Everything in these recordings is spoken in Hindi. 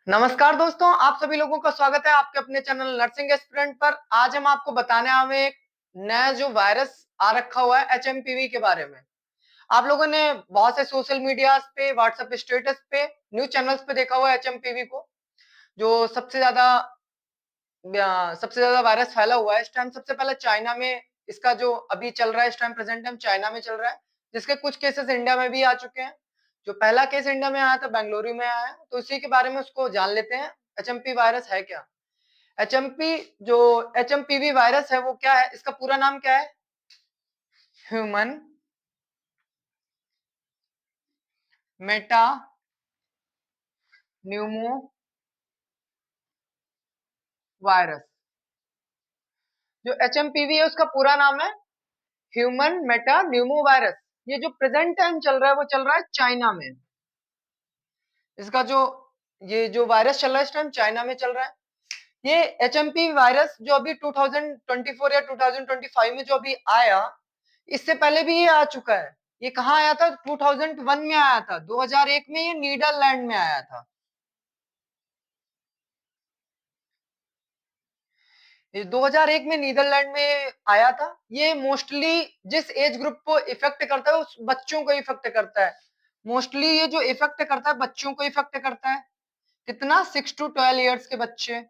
नमस्कार दोस्तों, आप सभी लोगों का स्वागत है आपके अपने चैनल नर्सिंग एस्पिरेंट पर। आज हम आपको बताने आए हैं एक नया जो वायरस आ रखा हुआ है एचएमपीवी के बारे में। आप लोगों ने बहुत से सोशल मीडिया पे, व्हाट्सएप स्टेटस पे, न्यूज चैनल्स पे देखा हुआ है एचएमपीवी को, जो सबसे ज्यादा वायरस फैला हुआ है इस टाइम। सबसे पहले चाइना में इसका जो अभी चल रहा है, इस टाइम प्रेजेंट टाइम चाइना में चल रहा है, जिसके कुछ केसेस इंडिया में भी आ चुके हैं। जो पहला केस इंडिया में आया था बेंगलुरु में आया है, तो इसी के बारे में उसको जान लेते हैं। एचएमपी वायरस है क्या? एचएमपी जो एचएमपीवी वायरस है वो क्या है, इसका पूरा नाम क्या है? Human Meta Numa virus. जो एचएमपीवी है उसका पूरा नाम है ह्यूमन मेटा न्यूमो वायरस। ये जो प्रेजेंट टाइम चल रहा है वो चल रहा है चाइना में। इसका जो ये जो वायरस चल रहा है इस टाइम चाइना में चल रहा है। ये एचएमपी वायरस जो अभी 2024 या 2025 में जो अभी आया, इससे पहले भी ये आ चुका है। ये कहाँ आया था? 2001 में आया था। 2001 में ये नीदरलैंड में आया था। ये 2001 में नीदरलैंड में आया था। ये मोस्टली जिस एज ग्रुप को इफेक्ट करता है उस बच्चों को इफेक्ट करता है। मोस्टली ये जो इफेक्ट करता है बच्चों को इफेक्ट करता है। कितना? 6 to 12 ईयर्स के बच्चे।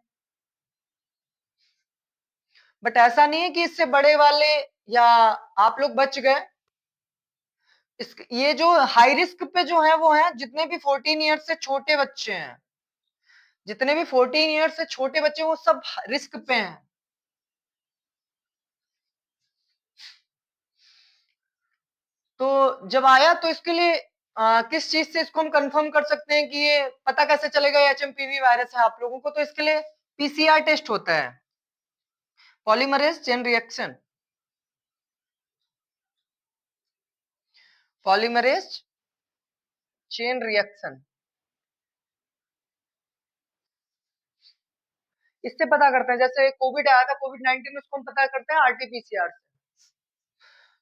बट ऐसा नहीं है कि इससे बड़े वाले या आप लोग बच गए। ये जो हाई रिस्क पे जो है वो है जितने भी 14 ईयर से छोटे बच्चे हैं। जितने भी 14 ईयर से छोटे बच्चे वो सब रिस्क पे हैं। तो जब आया तो इसके लिए किस चीज से इसको हम कंफर्म कर सकते हैं कि ये पता कैसे चलेगा ये एचएमपीवी वायरस है आप लोगों को? तो इसके लिए पीसीआर टेस्ट होता है, polymerase chain reaction. Polymerase chain reaction, इससे पता करते हैं। जैसे कोविड आया था, कोविड 19, उसको हम पता करते हैं आरटीपीसीआर से।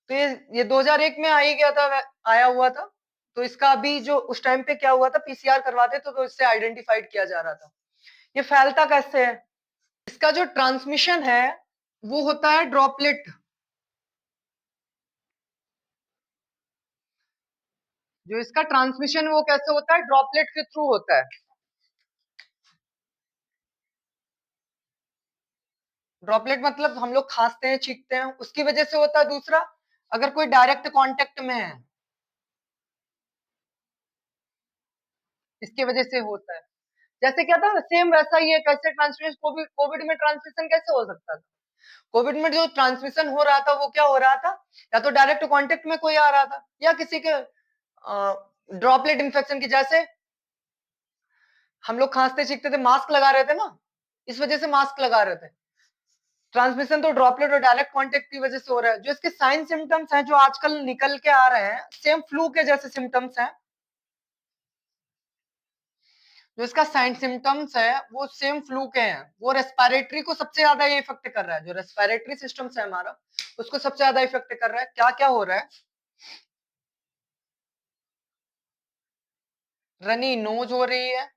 तो ये 2001 में आ ही गया था, आया हुआ था। तो इसका अभी जो उस टाइम पे क्या हुआ था, पीसीआर करवाते तो इससे आइडेंटिफाइड किया जा रहा था। ये फैलता कैसे है? इसका जो ट्रांसमिशन है वो होता है ड्रॉपलेट। जो इसका ट्रांसमिशन वो कैसे होता है? ड्रॉपलेट के थ्रू होता है। ड्रॉपलेट मतलब हम लोग खांसते हैं, छींकते हैं, उसकी वजह से होता है। दूसरा, अगर कोई डायरेक्ट कांटेक्ट में है, इसकी वजह से होता है। जैसे क्या था, सेम वैसा ही है। कैसे ट्रांसमिशन? कोविड कोविड में ट्रांसमिशन कैसे हो सकता था? कोविड में जो ट्रांसमिशन हो रहा था वो क्या हो रहा था? या तो डायरेक्ट कांटेक्ट में कोई आ रहा था या किसी के ड्रॉपलेट इन्फेक्शन की। जैसे हम लोग खांसते छींकते थे, मास्क लगा रहे थे ना, इस वजह से मास्क लगा रहे थे। ट्रांसमिशन तो ड्रॉपलेट और डायरेक्ट कांटेक्ट की वजह से हो रहा है। जो इसके साइन सिम्टम्स हैं जो आजकल निकल के आ रहे हैं, सेम फ्लू के जैसे सिम्टम्स हैं। जो इसका साइन सिम्टम्स है वो सेम फ्लू के हैं। वो रेस्पिरेटरी को सबसे ज्यादा ये इफेक्ट कर रहा है। जो रेस्पिरेटरी सिस्टम है हमारा, उसको सबसे ज्यादा इफेक्ट कर रहा है। क्या क्या हो रहा है? रनी नोज हो रही है,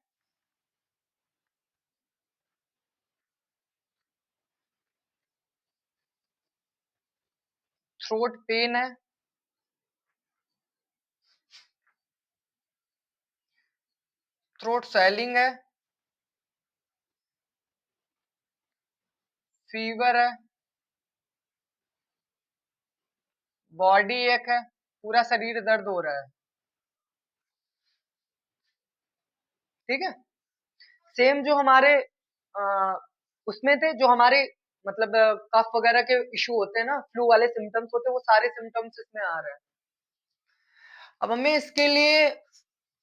थ्रोट पेन है, थ्रोट स्वेलिंग है, फीवर है, बॉडी एक है, पूरा शरीर दर्द हो रहा है। ठीक है। सेम जो हमारे आ, उसमें थे, जो हमारे मतलब कफ वगैरह के इशू होते हैं ना, फ्लू वाले सिम्टम्स होते हैं, वो सारे सिम्टम्स इसमें आ रहे हैं। अब हमें इसके लिए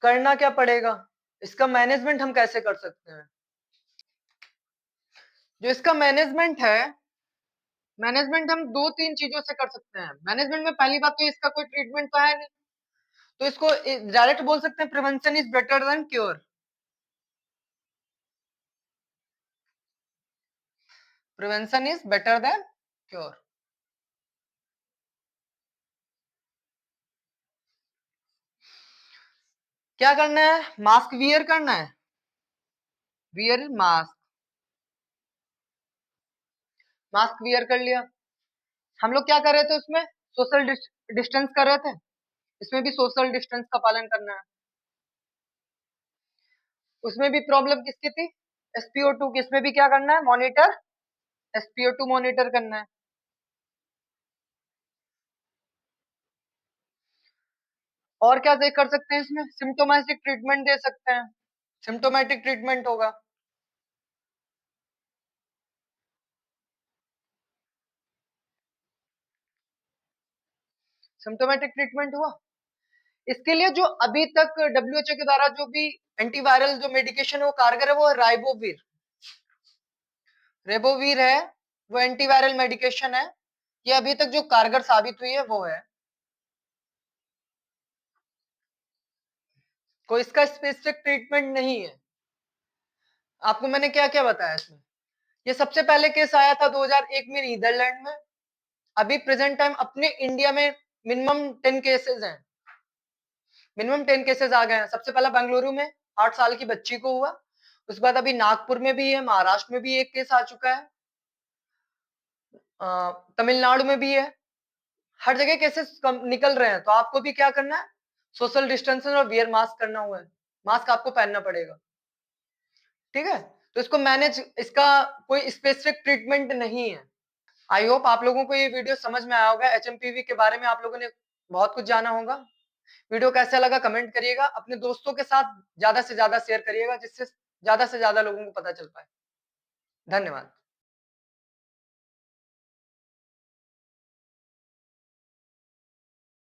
करना क्या पड़ेगा? इसका मैनेजमेंट हम कैसे कर सकते हैं? जो इसका मैनेजमेंट है, मैनेजमेंट हम दो तीन चीजों से कर सकते हैं। मैनेजमेंट में पहली बात तो इसका कोई ट्रीटमेंट तो है नहीं, तो इसको डायरेक्ट बोल सकते हैं prevention is better than cure. Prevention is better than cure. क्या करना है? मास्क वियर करना है, वियर मास्क, मास्क वियर कर लिया। हम लोग क्या कर रहे थे उसमें? सोशल डिस्टेंस कर रहे थे, इसमें भी सोशल डिस्टेंस का पालन करना है। उसमें भी प्रॉब्लम किसकी थी? SpO2 की। इसमें भी क्या करना है? मॉनिटर, SpO2 मॉनिटर करना है। और क्या दे कर सकते हैं इसमें? सिम्टोमेटिक ट्रीटमेंट दे सकते हैं, सिम्टोमेटिक ट्रीटमेंट होगा। सिम्टोमेटिक ट्रीटमेंट हुआ। इसके लिए जो अभी तक WHO के द्वारा जो भी एंटीवायरल जो मेडिकेशन है वो कारगर है, वो है राइबोविर। रेबोवीर है, वो एंटीवायरल मेडिकेशन है। ये अभी तक जो कारगर साबित हुई है वो है। कोई इसका स्पेसिफिक ट्रीटमेंट नहीं है। आपको मैंने क्या क्या बताया इसमें? ये सबसे पहले केस आया था 2001 में नीदरलैंड में। अभी प्रेजेंट टाइम अपने इंडिया में मिनिमम 10 केसेस हैं, मिनिमम 10 केसेस आ गए हैं। सबसे पहला बेंगलुरु में 8 साल की बच्ची को हुआ, उसके बाद अभी नागपुर में भी है, महाराष्ट्र में भी एक केस आ चुका है, तमिलनाडु में भी है। हर जगह केसेस निकल रहे हैं। तो आपको भी क्या करना है? सोशल डिस्टेंसिंग और वियर मास्क करना हुआ है, मास्क आपको पहनना पड़ेगा। ठीक है, तो इसको मैनेज, इसका कोई स्पेसिफिक ट्रीटमेंट नहीं है। आई होप आप लोगों को ये वीडियो समझ में आया होगा। HMPV के बारे में आप लोगों ने बहुत कुछ जाना होगा। वीडियो कैसा लगा कमेंट करिएगा, अपने दोस्तों के साथ ज्यादा से ज्यादा शेयर करिएगा, जिससे ज्यादा से ज्यादा लोगों को पता चल पाए। धन्यवाद।